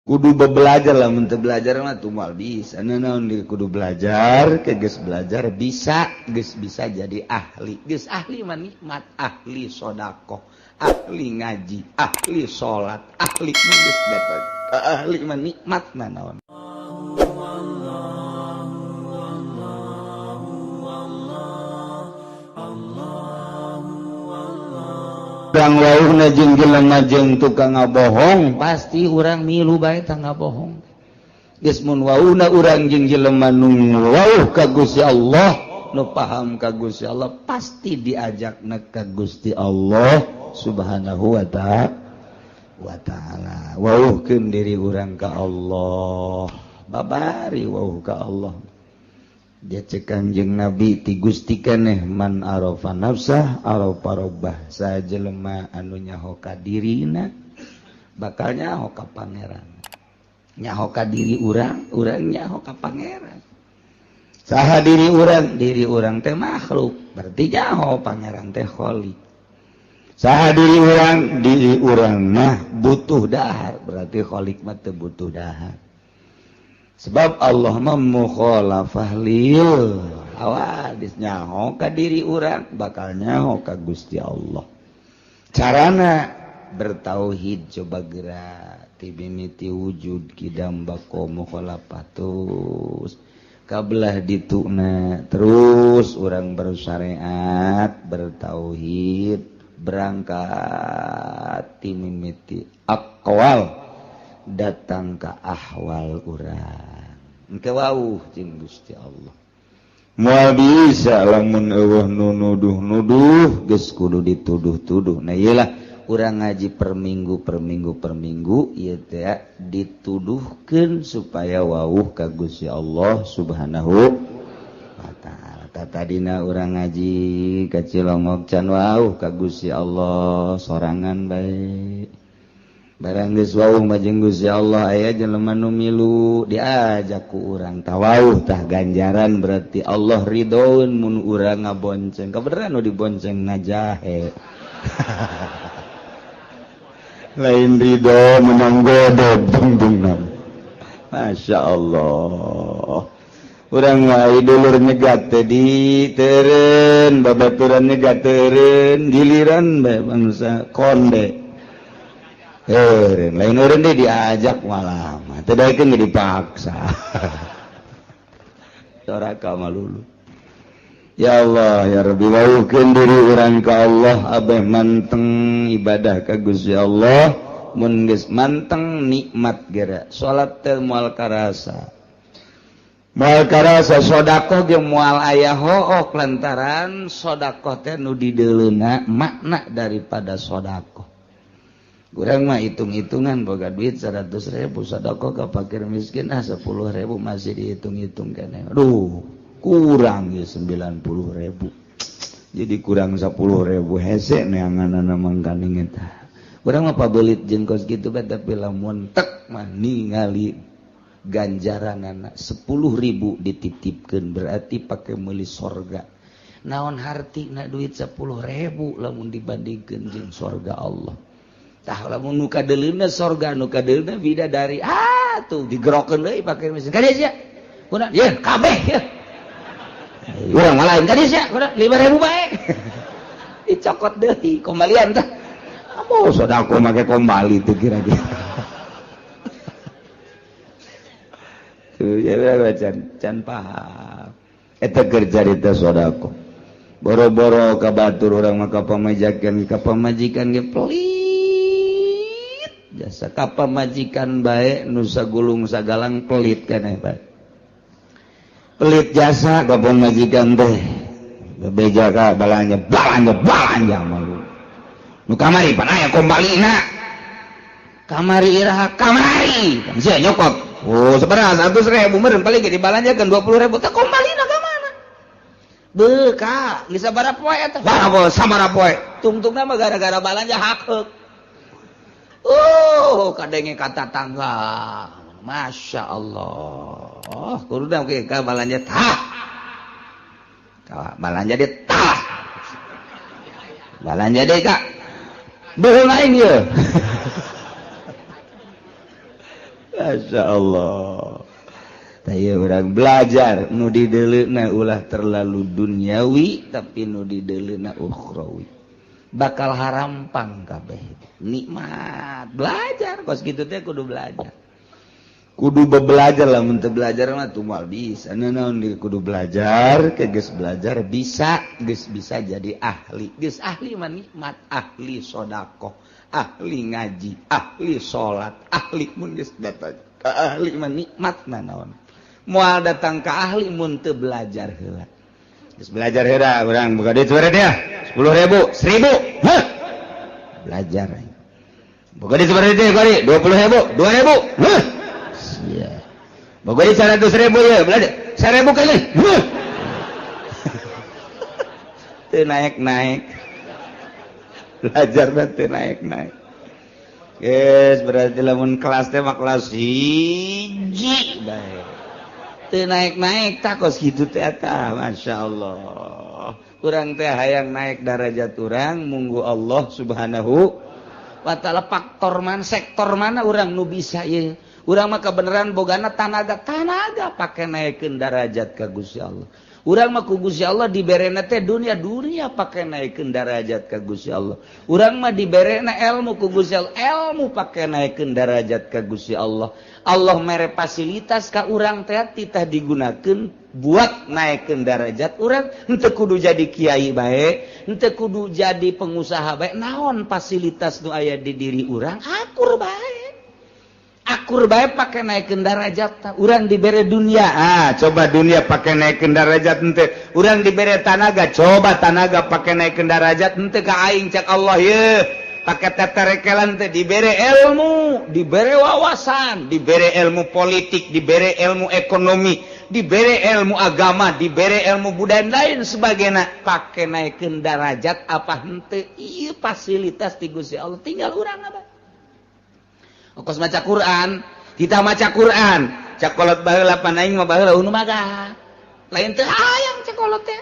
kudu belajar lah, untuk belajar mah tuh mal bisa. Naon di kudu belajar, ke geus belajar bisa, geus bisa jadi ahli. Geus ahli mah nikmat, ahli sedekah, ahli ngaji, ahli salat, ahli geus dapat. Ahli mah nikmat mah naon. Urang wauhna jeung jelema jeung tukang ngabohong, pasti urang milu bae tah ngabohong. Geus mun wauhna urang jeung jelema nu wauh ka Gusti Allah, nu paham ka Gusti Allah, pasti diajakna ka Gusti Allah Subhanahu wa ta'ala. Wauhkeun diri urang ka Allah, babari wauh ka Allah. Dia cek Kangjeng Nabi ti Gusti keneh man arafa nafsah arafa rabbah, sajelema anu nyaho ka dirina bakal nyaho ka pangeran. Nyaho ka diri urang, urang nyaho ka pangeran. Saha diri urang teh makhluk, berarti nyaho pangeran teh khaliq. Saha diri urang mah butuh dahar, berarti khaliq mah teu butuh dahar. Sebab Allah mukhalafah lil hawadis, nyaho ka diri urang bakal nyaho ka Gusti Allah. Carana bertauhid coba gerak ti mimiti wujud kidam bako mukhalafatus kabelah dituna terus urang bersyariat bertauhid berangkat ti mimiti aqwal datang ke ahwal urang engke wauh jeung Gusti Allah. Moal bisa lamun eueuh nu nuduh-nuduh geus kudu dituduh-tuduh. Nah iyalah urang ngaji per minggu ieu teh dituduhkeun supaya wauh ka Gusti Allah Subhanahu wa ta'ala. Tadina urang ngaji ka Cilongok can wauh ka Gusti Allah sorangan bae. Barang geus wauh mah jeung Gusti Allah aya jelema nu milu diajak ku urang tawauh tah ganjaran berarti Allah ridhoeun mun urang ngabonceng. Kabeneran nu dibonceng ngajahe. Lain ridho menang godog bung-bungna. Masya Allah. Urang mah dulur nyegat teh diteureun, babaturan nyegat teureun, giliran bae bangsa konde. Lain orang dia diajak malah tadaikeun ge dipaksa. Soraka malulu. Ya Allah ya Rabbi wauhkeun diri urang ka Allah abeh manteng ibadah ka Gusti Allah mun geus manteng nikmat geura salat teh moal karasa. Moal karasa sedekah ge moal aya hook lantaran sedekah teh nu dideuleuna makna daripada sedekah. Urang mah hitung-hitungan boga duit 100.000 sedekah ka fakir miskin 10.000 masih dihitung-hitung keneh. Aduh, kurang ya 90.000. Jadi kurang 10.000 hese neanganna mangkaning eta. Urang mah pabeulit jeung kos kitu bae tapi lamun tek mah ningali ganjaranana 10.000 dititipkeun berarti pake meuli sorga. Naon hartina duit 10.000 lamun dibandingkeun jeung sorga Allah. Tah lamun nu kadeuleuna sorga nu kadeuleuna bidadari tuh digerokeun deui pake mesin ka dieu sia kunaon ye kabeh ye urang mah lain ka dieu sia kunaon 5.000 bae dicokot deui kombalian tah amoh sedekah make kombali teu kira-kira tuh ya can paham eta keur carita sedekah boro-boro ka batur urang mah kapamajikan ge pelit jasa kapa majikan bae nu sagulung sagalang pelit keneh bae. Pelit jasa kapa majikan teh bebeja ka balanja malu. Nu kamari pan aya kombalina. Kamari iraha kamari. Sia nyokot. Oh sabaraha 100.000 meureun paling ge dibalanjakeun 20.000 teh kombalina ka mana? Beuh ka, geus sabaraha poe eta? Sabaraha poe? Tungtungna mah gara-gara balanja hakeuk. Kadenge kata tangga. Masya Allah. Kuruda ke ka balanja tah. Ka balanja de tah. Balanja de ka. Beuh lain ieu. Masya Allah. Taya orang belajar nu didelena ulah terlalu duniawi tapi nu didelena ukhrawi. Bakal harampang kabeh. Nikmat belajar kos kitu teh kudu belajar. Kudu belajar lah mun teu belajar mah tuh moal bisa. Naon kudu belajar, ke geus belajar bisa, geus bisa jadi ahli. Geus ahli mah nikmat, ahli sedekah, ahli ngaji, ahli salat, ahli mun geus datang ka ahli mah nikmat naon. Moal datang ka ahli mun teu belajar heula. Geus belajar heula urang boga duit sabaraha dia? 10.000, 1.000. Hah? Belajar. Boga duit sabaraha dia kali? 20.000, 2.000. Hah? Iya. Boga duit 100.000 ya, belajar. 1.000 kali. Hah? Teu naik-naik. Belajar dan teu naik-naik. Guys, berarti lamun kelas teh mah kelas 1 bae. Teu naik-naik takos kitu teh eta, masyaallah. Urang teh hayang naik derajat urang, munggu Allah Subhanahu wa taala faktor mana, sektor mana urang nu bisa ieu. Urang mah kebenaran bogana tanaga pake naikeun derajat ka Gusti Allah. Urang mah ku Gusti Allah diberena teh dunia pake naikeun derajat ka Gusti Allah. Urang mah diberena ilmu ku Gusti Allah, ilmu pake naikeun derajat ka Gusti Allah. Allah mere fasilitas ka urang teh titah digunakeun buat naikeun derajat urang. Henteu kudu jadi kiai bae, henteu kudu jadi pengusaha bae. Naon fasilitas nu aya di diri urang? Akur bae. Akur bae pake naikeun derajat. Urang dibere dunia. Coba dunia pake naikeun derajat henteu. Urang dibere tanaga, coba tanaga pake naikeun derajat henteu ka aing cak Allah ye. Pake teterekelan teh dibere ilmu, dibere wawasan, dibere ilmu politik, dibere ilmu ekonomi, dibere ilmu agama, dibere ilmu budaya lain sebagainya. Pake naikeun derajat apa henteu? Ieu fasilitas ti Gusti Allah, tinggal urang apa? Kos maca Quran, kita maca Quran, cakolot baheula pan aing mah baheula unu magah. Lain teu hayang cakolot teh.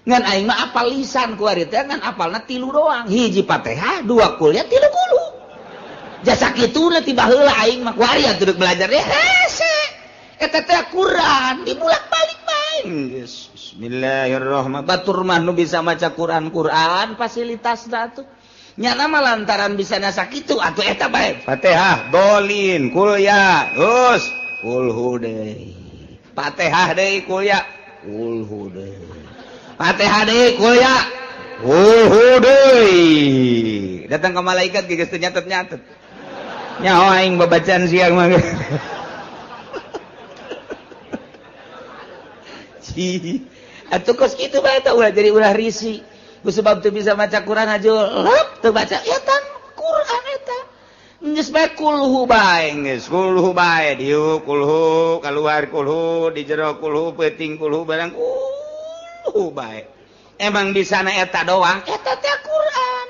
Ngan aing mah apal lisan ku ari teh ngan apalna 3 doang. Hiji Fatihah, 2 kuliah, 3 kulu. Jasa kituna ti baheula aing mah ku ari atuh belajar teh hese. Eta teh Quran dibulak-balik bae. Bismillahirrahmanirrahim. Batur mah nu bisa maca Quran fasilitasna atuh. Nyana mah lantaran bisa nasa kitu atuh eta bae. Fatihah, dolin, kulya, terus kulhu deui. Fatihah deui kulya, kulhu deui. Fatihah deui kulya, kulhu deui. Datang ke malaikat geus teu nyatet-nyatet. Nyaho aing babacaan siang mah. Atuh kos kitu bae eta ulah jadi ulah risi. Ku sebab teu bisa maca Quran aja leup teu baca eta Quran eta. Geus bae kulhu bae geus, kulhu bae dieu kulhu, kaluar kulhu, di jero kulhu, peuting kulhu barang kulhu bae. Emang di sana eta doang, eta teh Quran.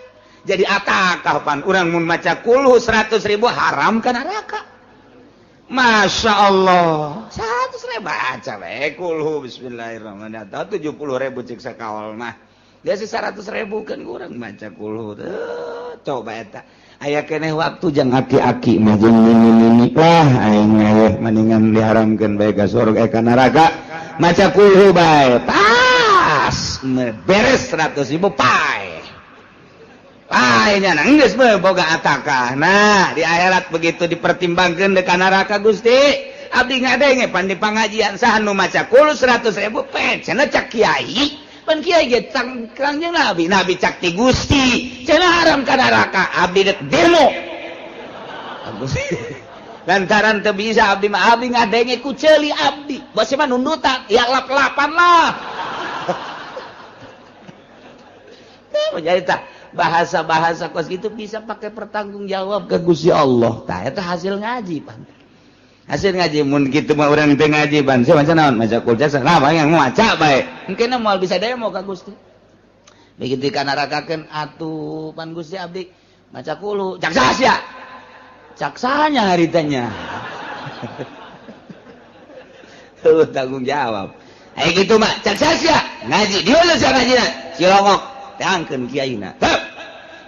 Jadi atakah pan urang mun maca kulhu 100.000 haram ka neraka. Masya Allah 100.000 baca bae kulhu bismillahirrahmanirrahim 70.000 cek sakaol mah. Dia sih 100.000 kan kurang baca kulhu. Coba eta. Aya keneh waktu jang aki-aki mah jeung nini-nini lah aing mah mendingan diharamkeun bae ka surga ka neraka. Maca kulhu bae. Pas beres 100.000 pae. Pae nya geus mah boga atakah. Nah, di akhirat begitu dipertimbangkeun deui ka neraka Gusti. Abdi ngadenge pan di pangajian saha nu maca kulhu 100.000 pe cenah cak kiai. Pan kiai ge kangjeng Nabi cak ti Gusti cenah haram ka neraka abdi dek demo lantaran teu bisa abdi mah abdi ngadenge ku ceuli abdi bose mah nundutan ya lap-lapan lah teh jadi tah bahasa-bahasa kos gitu bisa pakai pertanggung jawab ke Gusti Allah tah eta hasil ngaji pan hasil ngaji mun kitu mah urang teu ngaji ban saya maca naon maca kul jasa nah yang maca bae mungkin moal bisa demo ka Gusti begitu ka nerakakeun atuh pan Gusti abdi maca kulu cak sia cak sahanya haritanya tuh tanggung jawab aya kitu mah cak sia ngaji di heula sia ngajina cilongok teangkeun kiaina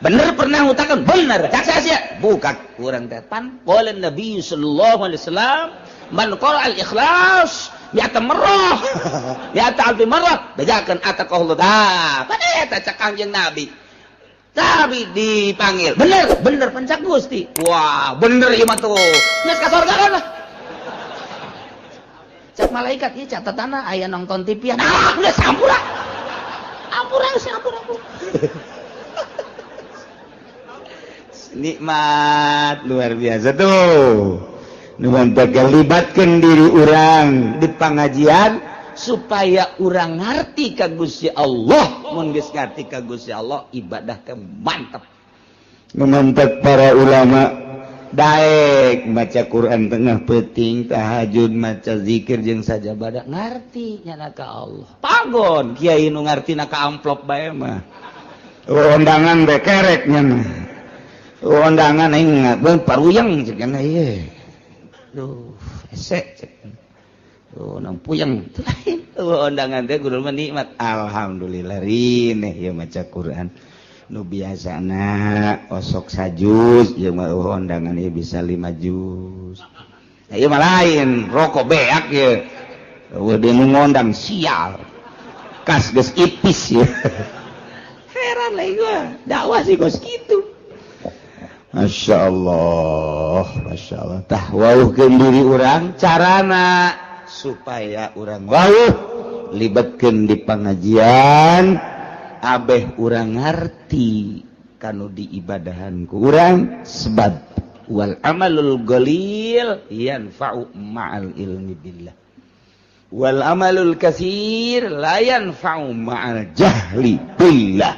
bener pernah ngutakan bener cak sia buka kurang teh pan qala Nabi sallallahu alaihi wasallam man qala al ikhlas mi'ata marrah mi'ata alfi marrah bejakeun ataqallahu dah pada eta cak Kangjeng Nabi tapi dipanggil bener pencak Gusti wah bener ieu mah tuh geus ka surga kan lah cak malaikat ieu catatana aya nonton TV nah geus sampura ampura nikmat luar biasa tuh nuhun libatkan diri orang di pengajian supaya orang ngerti ka Gusti Allah mun geus ngerti ka Gusti Allah ibadah teh mantep mantep para ulama daek maca Quran tengah peuting tahajud maca zikir jeung sajabadah ngarti nya ka Allah pagon kiai nu ngartina ka amplop bae mah undangan bae kerek nya mah undangan ingat bang paruyang cek kana ieu duh ese cek oh nang puyeng undangan teh kudu mah nikmat alhamdulillah rineh ieu maca Quran nu biasana osok sajus jeung mah undangan ieu bisa 5 juz ieu mah lain rokok beak ieu udah nu ngondang sial kas geus ipis ieu heran lagi gua dakwah sih kos kitu Masya Allah tah wauhkeun diri urang carana supaya urang wauh libatkeun di pengajian abeh urang ngarti kanu diibadahan ku urang sebab wal amalul qalil yanfa'u ma'al ilmi billah wal amalul katsir la yanfa'u ma'al jahli billah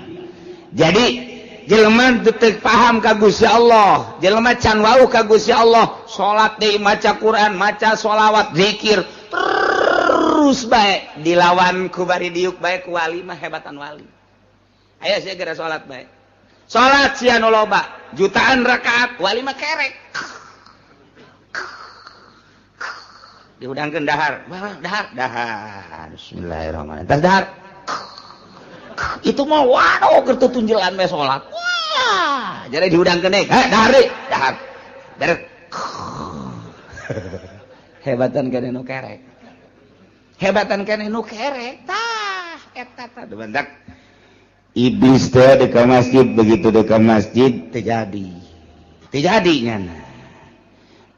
jadi jelema teu paham ka Gusti Allah jelema can wauh ka Gusti Allah salat deui maca Quran maca sholawat zikir terus bae dilawan ku bari diuk bae ku wali mah hebatan wali aya sia geura salat bae salat sia nu loba jutaan rakaat wali mah kerek diudangkeun dahar bismillahirrahmanirrahim tas dahar itu mah waduh keur tunjulan we salat wah jadi diudangkeun deui dahar beres hebatan keneh nu kerek tah eta tah bentak iblis teh di masjid begitu di masjid terjadi nyana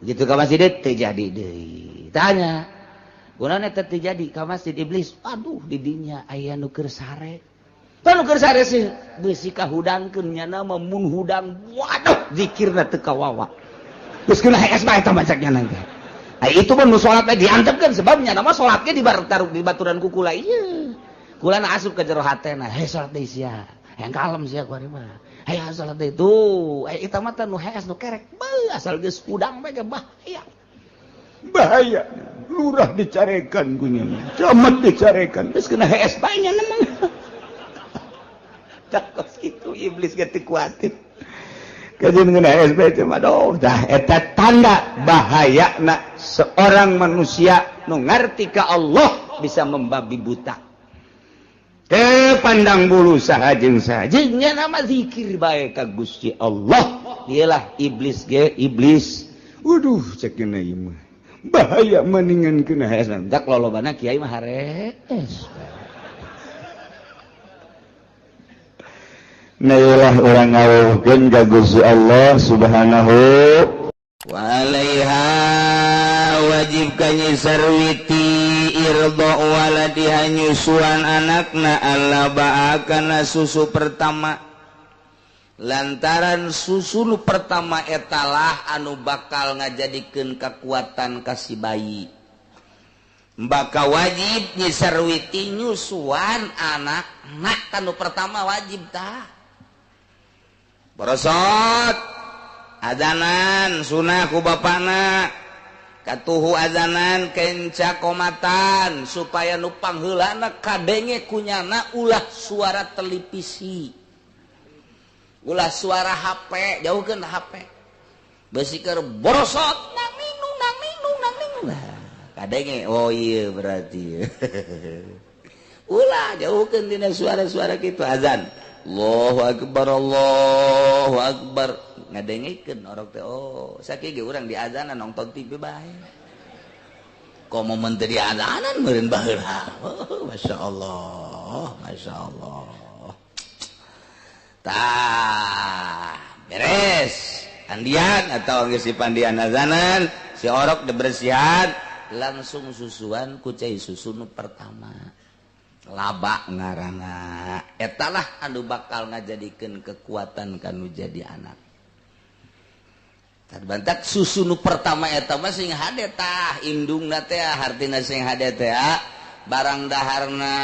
begitu ka masjid terjadi deui tanya kunaon eta terjadi ka masjid iblis aduh di dinya aya nu keur sare nu keur sare sih beusi kahudangkeun nya na mun hudang waduh zikirna teu kawawa geus kena hees bae eta macaknya nanti itu pun nu salat teh diantepkeun sebabnya nama salatnya di baturan ku kula ieu kulana asup ka jero hatena he salat deui sia hayang kalem sia kuari mah hayang salat deui tuh eta mah teh nu hees nu kerek asal geus udang bae bahaya lurah dicarekan kunya camat dicarekan geus kena hees bae nya namang takos kitu iblis ge teu kuatin kajian kena SB cuma dah eta tanda bahayana seorang manusia nu ngarti ka Allah bisa membabi buta teu pandang bulu sahajeng nya nama zikir bae ka Gusti Allah dialah iblis waduh cek kena ieu mah bahaya mendingan kena hasan dak lolobana kiai mah harees Nailah orang ngawuhkeun ka Gusti Allah Subhanahu wa alaiha wajib kanyi sarwiti irdo waladiha nyusuan anakna Allah ba'akana susu pertama lantaran susu nu pertama etalah anu bakal ngajadikeun kekuatan kasih bayi maka wajib nyi sarwiti nyusuan anak kanu pertama wajib tah borosot azanan sunah ku bapana katuhu azanan kenca komatan supaya nu pangheulana kadenge kunyana ulah suara televisi ulah suara HP jauhkeun HP beusi keur borosot nang ninung kadenge oh iya berarti ulah jauhkeun dina suara-suara kitu azan Allahu akbar Allahu akbar ngadengikeun orok teh oh sakieu ge urang di azanan nonton TV bae komo menteri azanan meureun baheula oh masyaallah tah beres andian atau geus dipandian azanan si orok dibersihan langsung susuan ku cai susu nu pertama laba ngaranna etalah anu bakal ngajadikeun kekuatan kanu jadi anak terbantak susu nu pertama eta mah sing hade tah indungna teh hartina sing hade teh barang daharna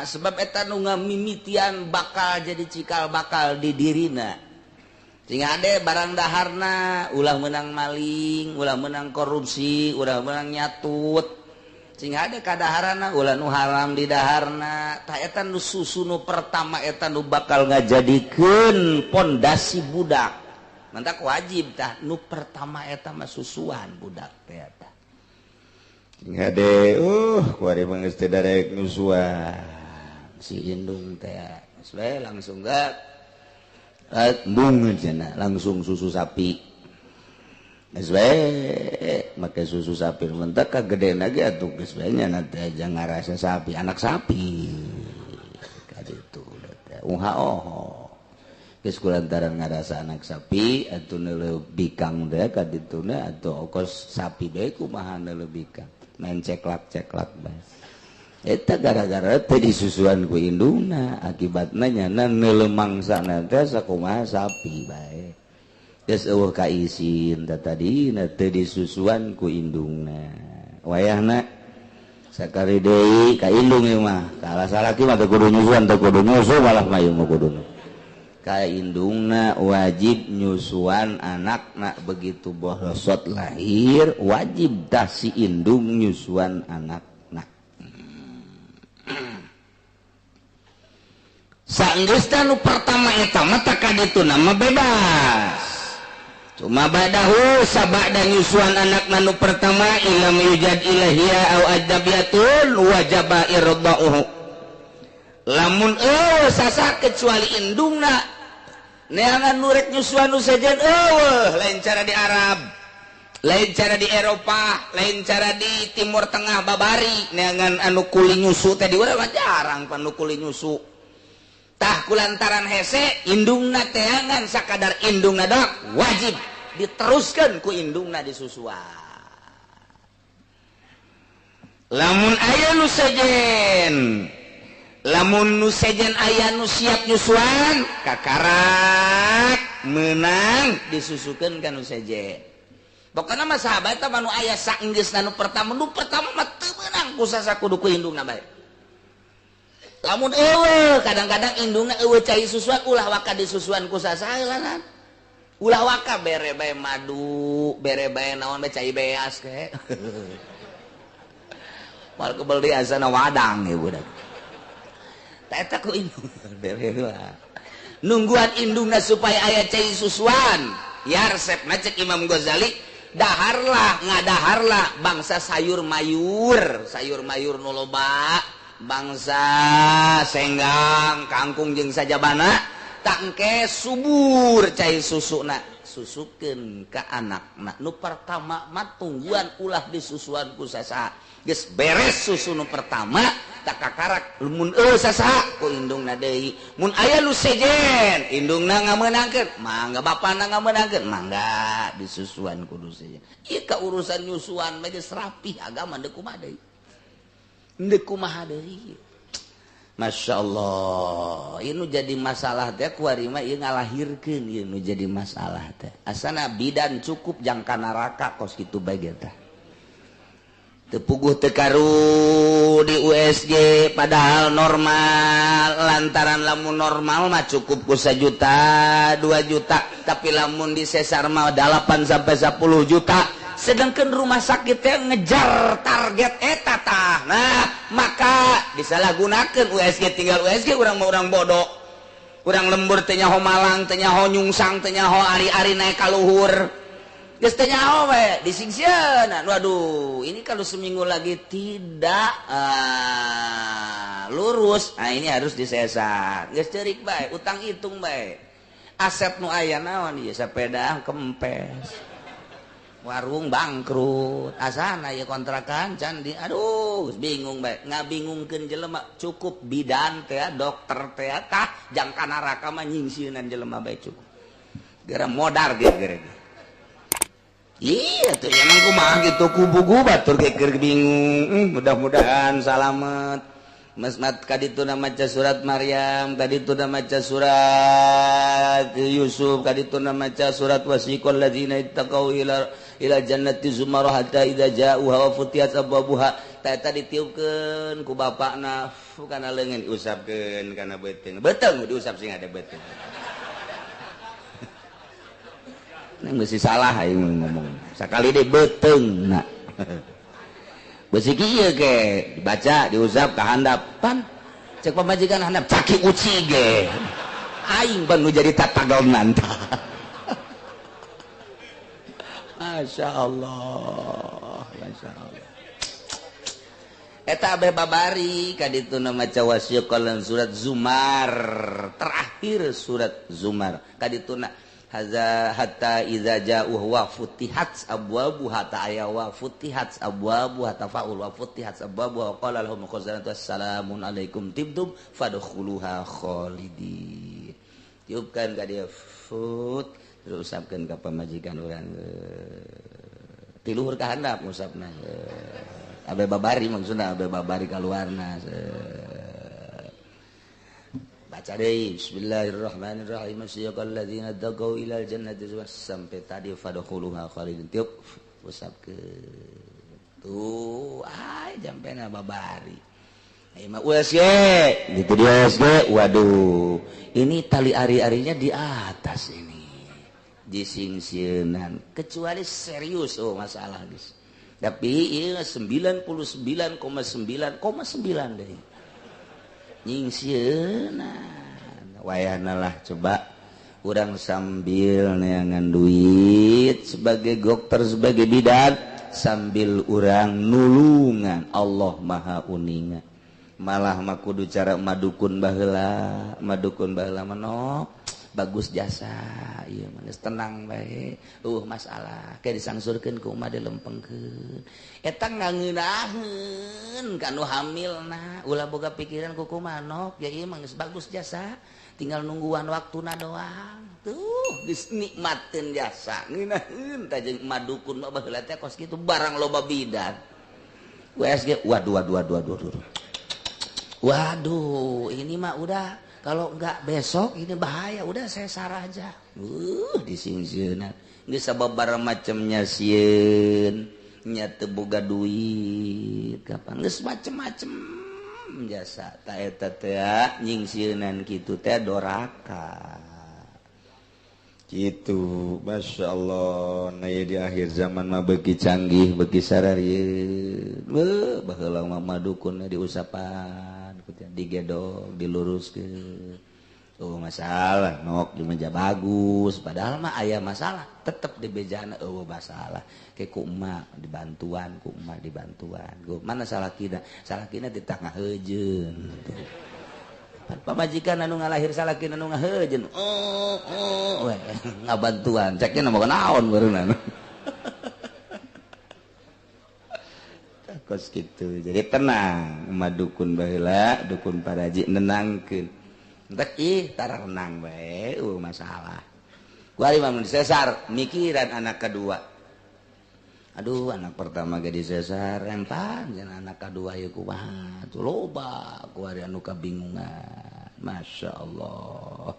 sebab eta nu ngamimitian bakal jadi cikal bakal di dirina sing hade barang daharna ulah menang maling ulah menang korupsi ulah menang nyatut sing hade kadaharana ulah nu haram di daharna tah eta nu susu nu pertama eta nu bakal ngajadikeun pondasi budak mantak wajib tah nu pertama eta mah susuan budak teh eta sing hade kuari mah geus teh darek nusuan si indung teh we langsung gak mung cenah langsung susu sapi geus bae make susu sapi mentek kagedena ge atuh geus bae nya nanti aja ngarasa sapi anak sapi ka ditu teh geus kulantaran ngarasa anak sapi atuh neuleuh bikang teh ka dituna atuh ongkos sapi bae kumaha neuleuh bikang main ceklak bae eta gara-gara teh disusuan ku indungna akibatna nyana neuleuh mangsana teh sakumaha sapi bae geus eueuh kaisin tadina teu disusuan ku indungna wayahna sakali deui ka indung ieu mah kalah salaki mah teu kudu nyusuan teu kudu nyusu malah mah ieu mah kuduna ka indungna wajib nyusuan anakna begitu bosot lahir wajib dah si indung nyusuan anakna saenggeusna nu pertama eta mah teh kadituna mah bebas cuma badahu sabada nyusuan anak nanu pertama ilam yujad ilahiyah au adabiyatun wajaba irda'uhu lamun sasa kecuali indungna neangan nurek nyusuan nu sejen lain cara di Arab lain cara di Eropa lain cara di Timur Tengah babari neangan anu kuli nyusu teh di urang jarang pan nu kuli nyusu tah kulantaran hese indungna teangan sakadar indungna dok wajib diteruskan ku indungna disusuan lamun aya nu sejen aya nu siap nyusuan kakarak menang disusukeun ka nu sejen pokona mah sahabat mah nu aya saenggeusna nu pertama mah teu meunang ku sasa kudu ku indungna bae lamun kadang-kadang indungna cai susuan ulah waka disusuan ku sasaeulan ulah waka bere bae madu bere bae naon bae cai beas ke mal kebel di asana wadang ya budak tah eta ku indung bere heula nungguan indungna supaya aya cai susuan ya resepna cek Imam Ghazali ngadaharlah bangsa sayur mayur nu loba bangsa senggang kangkung jeung sajabana tangke subur cai susuna susukeun ka anakna nu pertama mah tungguan ulah disusuan ku sasa geus beres susu nu pertama tak kakarak mun sasa ku indungna deui mun aya nu sejen indungna ngameunangkeun mangga bapana ngameunangkeun mangga disusuan kudu sejen ieu ka urusan nyusuan mah geus rapih agama deuk kumaha deui ndek kumaha deui Masya Allah ini jadi masalah teh kuari mah ieu ngalahirkeun ieu nu jadi masalah teh asana bidan cukup jangka neraka kos kitu bae teh teu puguh teu karu di USG padahal normal lantaran lamun normal mah cukup ku 1 juta 2 juta tapi lamun di sesar mah 8 sampai 10 juta sedangkan rumah sakit yang ngejar target eta tah nah maka disalahgunakeun USG tinggal USG urang mah urang bodoh urang lembur teh nyaho malang teh nyaho nyungsang teh nyaho ari-ari naik ka luhur geus teh nyaho we disingseun waduh ini kalau seminggu lagi tidak lurus. Nah ini harus disesar. Geus ceurik bae, utang hitung bae. Asep nu aya naon ieu sepeda kempes. Warung bangkrut. Asana ieu kontrakan can di aduh bingung bae. Ngabingungkeun jelema cukup bidan teh dokter teh tah jang kana neraka mah nyingsieunan jelema bae cukup. Gara modar ge gara. Iya tuh emang kumaha gitu kubu batur keur bingung. Mudah-mudahan salamet. Masmat kadituna maca surat Maryam, kadituna maca surat Yusuf, kadituna maca surat wasiqal ladzina ittaqau ila jannati zumarah hatta idza ja'uha wa futiyat abwabuha. Eta ditiupkeun ku bapakna kana leungeun diusapkeun kana beuteung. Beuteung diusap sing ada beuteung. Neng mesti salah aing ngomong. Sakali deh beuteung na. Beusi kieu ge dibaca, diusap ka handap. Pan cek pamajikan handap caki uci ge. Aing ban nu jadi tatagolnan tah. Masyaallah. Masyaallah. Eta abeh babari kadituna maca wasiqal surat Zumar. Terakhir surat Zumar. Kadituna hatta idza ja'u wa futihat abwabu hatta aya wa futihat abwabu hatta faul wa futihat abwabu wa qala lahum khazanatu assalamun alaikum tibtum fadkhuluha khalidin. Tiupkan ka dia fut terus usapkeun ka pamajikan urang tiluhur ka handap ngusapna abe babari maksudna abe babari kaluarna baca deui bismillahirrahmanirrahim syiqal ladzina taqau ilal jannati sampai tadi fadkhuluha khalidin tiup usapkeun tuh jampena babari mah USG gitu dia USG waduh ini tali ari-arinya di atas ini disingsieunan kecuali serius masalah guys tapi ieu 99,9,9 deui nyingsieunan wayahna lah coba urang sambil neangan duit sebagai dokter sebagai bidan sambil urang nulungan Allah maha uningan malah mah kudu cara madukun baheula manok bagus jasa ieu mah geus tenang bae masalah ke disangsurkeun ku umat dilempengkeun eta ngangeunaheun kanu hamilna ulah boga pikiran ku kumanok ya ieu mah geus bagus jasa tinggal nungguan waktuna doang tuh geus nikmatkeun jasa ngeunaheun tah jeung madukun mah baheula teh kos kitu barang loba bidan WSG waduh ini mah udah kalau enggak besok ini bahaya udah saya sarah aja disingsieunan geus sababaraha macemnya sieun nya teu boga duit kapan geus macem-macem jasa ta eta teh nyingsieunan kitu teh doraka kitu masyaallah na di akhir zaman mah beuki canggih beuki sararieun baheula mah madukun diusapan digedog diluruskeun masalah nok di meja bagus padahal mah aya masalah tetep di bejana masalah ke ku emak dibantuan ku mana salakina di tengah heujeun pamajikan anu ngalahir salakina anu ngaheujeun ngabantuan ceknya nama naon beureunan kos gitu jadi tenang madukun baheula dukun paraji nenangkeun entek tara renang bae masalah kuari mah mun sesar mikiran anak kedua aduh anak pertama ge disesar rempan jeung anak kedua ieu kumaha tuh loba kuari anu kabingungan masyaallah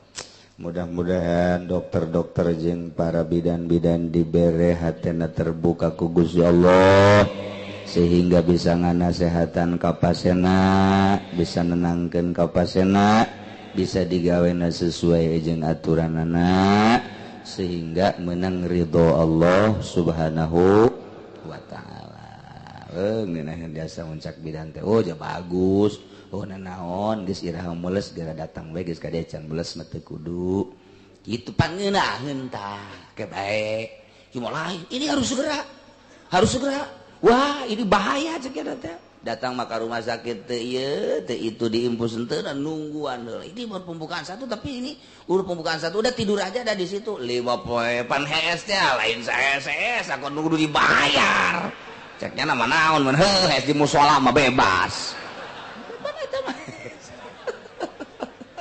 mudah-mudahan dokter-dokter jeung para bidan-bidan dibere hatena terbuka ku Gusti Allah sehingga bisa nganasehatan ka pasena bisa nenangkeun ka pasena bisa digawena sesuai jeung aturanana sehingga menang ridho Allah Subhanahu wa taala. Ngeunah biasa muncak bidan teh ja bagus nanaon geus iraha mules gara datang we geus ka dieu can mules mah teu kudu kitu pangeunaheun tah ke bae kieu lain ini harus segera wah ini bahaya cek eta teh datang maka rumah sakit itu diimpus ente nungguan ini baru pembukaan satu tapi ini udah pembukaan satu udah tidur aja ada di situ 5 poe pan HS-nya lain saya aku nunggu dibayar ceknya nama naon mun HS di musola mah bebas mana eta mah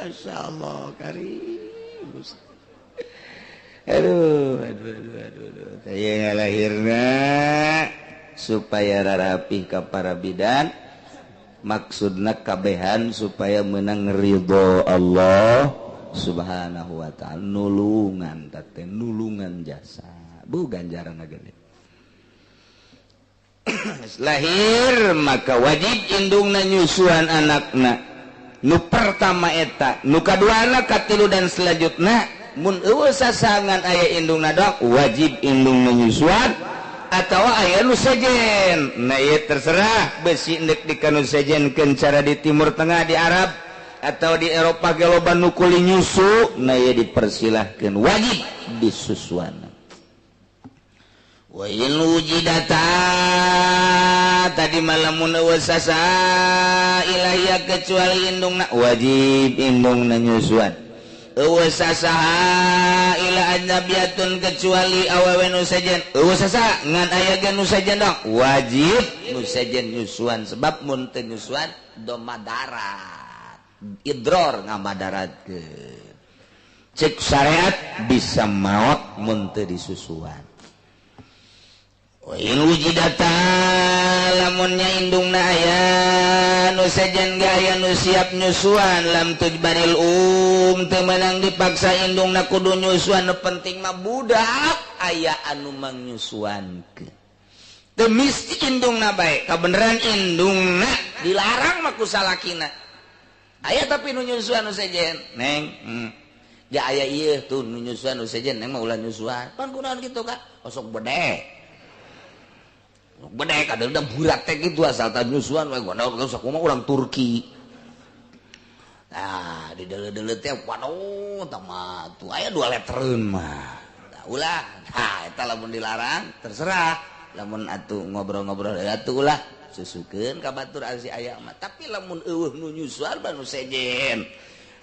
masyaallah karim aduh saya lahirna supaya rarapih ka para bidan maksudna kabehan supaya menang ridho Allah subhanahu wa ta'ala nulungan tate nulungan jasa bu ganjaran gede lahir maka wajib indungna nyusuan anakna nu pertama eta nu kaduana katilu dan selanjutna mun eueuh sasangan aya indungna doang wajib indungna nyusuan atau aya nu sejen nah ieu terserah besi endek dikanu sejenkeun cara di timur tengah di Arab atau di Eropa ge loba nu kuli nyusu nah ieu dipersilahkeun wajib disusuan wa in wujidata tadi malamun eueuh sasa ilahia kecuali indungna wajib indungna nyusuan eueuh sasaha ila ajnabiyatun kecuali awewe nu sejen eueuh sasa ngan aya ge nu sejen dong wajib nu sejen nyusuan sebab mun teu nyusuan domadarat idror ngamadaratkeun cek syariat bisa maot mun teu disusuan wa in wujidata lamunnya indungna aya nu sejen ge aya nu siap nyusuan lam tujbaril teu meunang dipaksa indungna kudu nyusuan nu penting mah budak aya anu mangnyusuankeun teu mesti indungna bae kabeneran indungna dilarang mah ku salakina aya tapi nu nyusuan nu sejen neng ya aya ieu tuh nu nyusuan nu sejen neng mah ulah nyusuan pan kunaon kitu Kak osok bedek bedek ada udah burak teh gitu asal tak nyusuan we gua usah kumaha urang Turki nah di dele-dele teh waduh tama tuh aya 2 letreun mah ulah nah eta lamun dilarang terserah lamun atuh ngobrol-ngobrol atuh ulah susukeun ka batur asi aya mah tapi lamun eueuh nu nyusuan ba nu sejen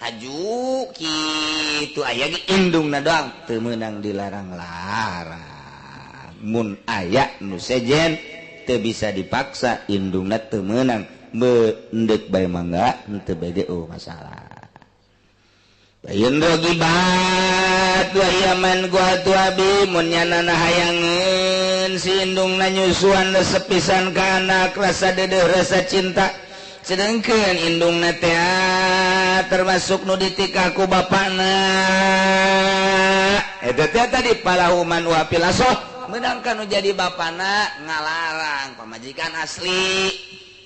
aju kitu aya ge indungna doang teu meunang dilarang-larang mun aya nu sejen teu bisa dipaksa indungna teu meunang endek bae mangga henteu bae masalah bayeun rogibat wa yaman gua tu abi mun nyanana hayangeun si indungna nyusuan sepisan ka anak rasa deudeuh rasa cinta sedengkeun indungna teh termasuk nu ditikah ku bapana eta teh tadi palahuman wa pilasoh menangkan nu jadi bapana ngalarang pamajikan asli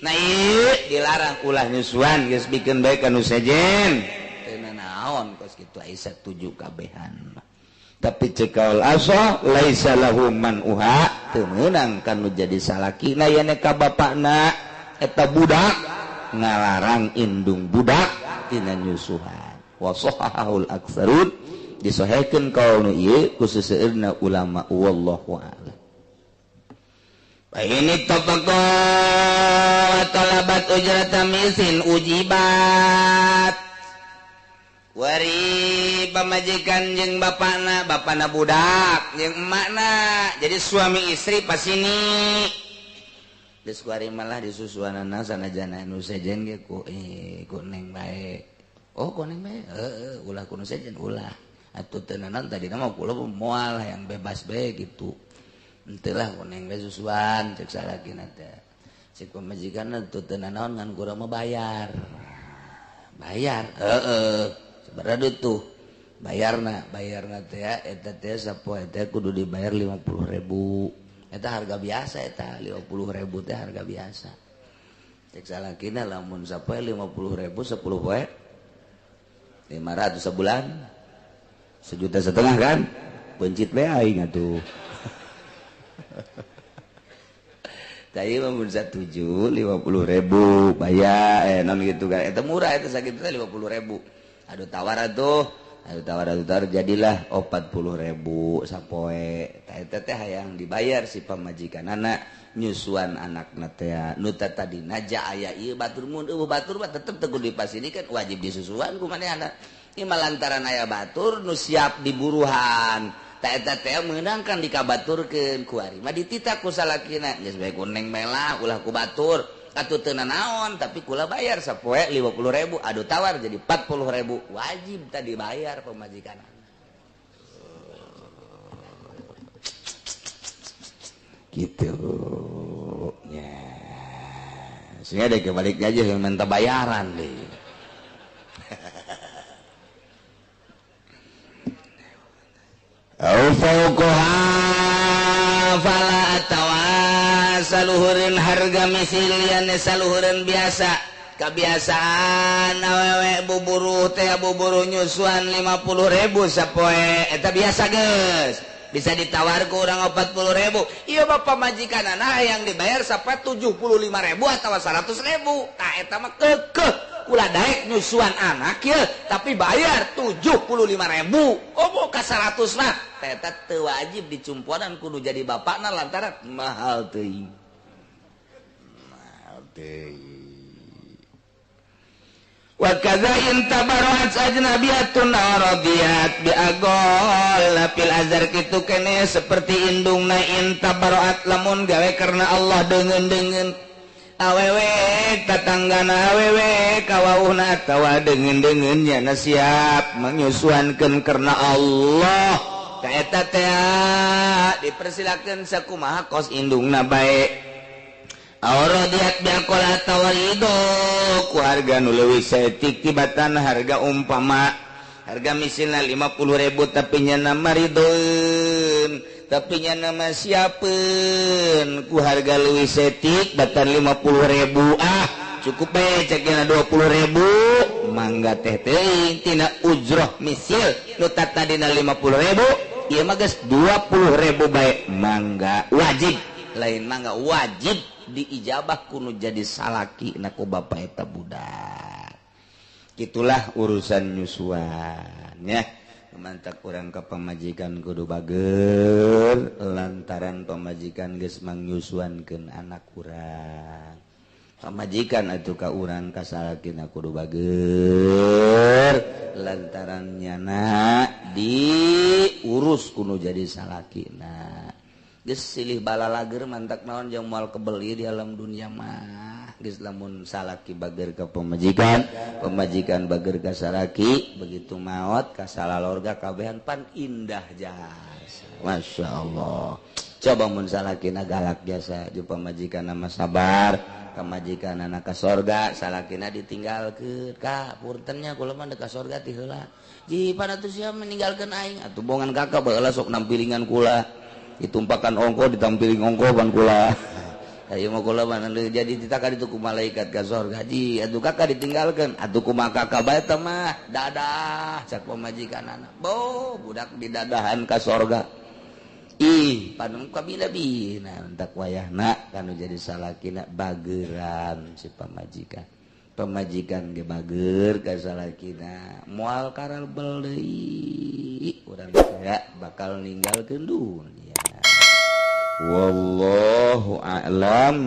nah ieu dilarang ulah nyusuan geus bikin bae ka nu sejen teu naon kos kitu aya satuju kabehan tapi cekaul aso laisa lahu man uha teu meunang ka nu jadi salakina aya ka bapana eta budak ngalarang indung budak tina nyusuhan wa sahahul aktsarun disahihkeun kaul nu ieu khusus seueurna ulama wallahu a'lam fa ini tafaqa talabat ujrata misin ujibat wari pamajikan jeung bapana budak jeung emakna jadi suami istri pas ini geus kuari malah disusuanana sanajana nu sejen ge ku neng bae oh ku neng bae heuh ulah ku nu sejen ulah atuh teu naon tadi mah kula moal yang bebas bae gitu henteu lah ku neng bae susuan cek salakina teh cek pamajikanna teu teu naon ngan kurang mah bayar heuh sabaraha tuh bayarna teh eta teh sapoe teh kudu dibayar 50.000 eta harga biasa eta 50.000 teh harga biasa cek salakina lamun sapoe 50.000 10 poe 500 sebulan 1,5 juta kan pencit we aing atuh tadi mah mun 1,7 50.000 bayar non gitu kan eta murah eta sakitu teh 50.000 aduh tawar atuh tawar jadilah 40.000 sapoe teh hayang dibayar si pamajikan anak nyusuan anak teh nu tadi naja aya ieu batur mun batur mah tetep teguh dipasini kan wajib disusuan ku manehna ieu lantaran aya batur nu siap diburuhan eta teh meunangkan dikabaturkeun ku ari mah ditita ku salakina geus bae kuneng melah ulah ku batur atuh teu naon tapi kula bayar sapoe 50.000 adu tawar jadi 40.000 wajib tadi bayar pamajikan gitu ya sehingga deh kebalik aja yang minta bayaran deh au fauqaha fala saluhureun harga misilian saluhureun biasa kebiasaan awewe buburu teh buburu nyusuan 50.000 sapoe eta biasa geus bisa ditawar ke orang 40.000 iya bapak majikanana yang dibayar sampai 75.000 atau 100.000 tah eta mah kekeh ulah daek nyusuan anak ya tapi bayar 75.000 oh buka 100 mah eta teu wajib dicumpuanan kudu jadi bapakna lantaran mahal teuing wa kadza in tabarrat ajnabiyatun radiyat bi agol fil azhar kitu kene seperti indungna in tabarrat lamun gawe karena Allah deungeun-deungeun awewe tatanggana awewe kawauhna tawa deungeun-deungeun nya siap menyusuankeun karena Allah ta eta teh dipersilakeun sakumaha kos indungna bae Auradiat biakola tawarido ku harga nu leuwih saeutik tibatan harga umpama harga misilna 50.000 tapi nya nama ridoeun tapi nya nama siapeun ku harga leuwih saeutik batan 50.000 cukup bae cekna 20.000 mangga teh teuing tina ujroh misil nu tatadina 50.000 ieu mah geus 20.000 bae mangga wajib lain mangga wajib diijabah kuno jadi salaki naku bapak eta budak gitulah urusan nyusuan ya mantak urang ke pamajikan kudu bager lantaran pamajikan geus mangnyusuankeun anak urang pamajikan atuh ka urang ka salakina kudu bager lantaran nyana diurus kuno jadi salakina geus silih balalager mantak naon jeung moal kebeli di alam dunia mah geus lamun salaki bager ka pamajikan pamajikan bager ka salaki begitu maot ka salalorga kabehan pan indah jasa masyaallah coba mun salakina galak jasa jeung pamajikan mah sabar pamajikan anak ka sorga salakina ditinggalkeun ka puntennya kula mah ka sorga ti heula ji panatus sia meninggalkeun aing atuh bongan kakak baheula sok nampilingan kula ditumpakan ongko ditampiling ongko ban kula ayo mah kula mah jadi ditakar itu ku malaikat ka sorga ji atuh kakak ditinggalkeun atuh kumaha kakak bae teh mah dadah cak pamajikanana bo budak didadahan ka sorga ih panu kabina-bina entak wayahna kanu jadi salakina bageran si pamajikan ge bager ka salakina moal karabel deui urang teh bakal ninggalkeun dunia wallahu a'lam.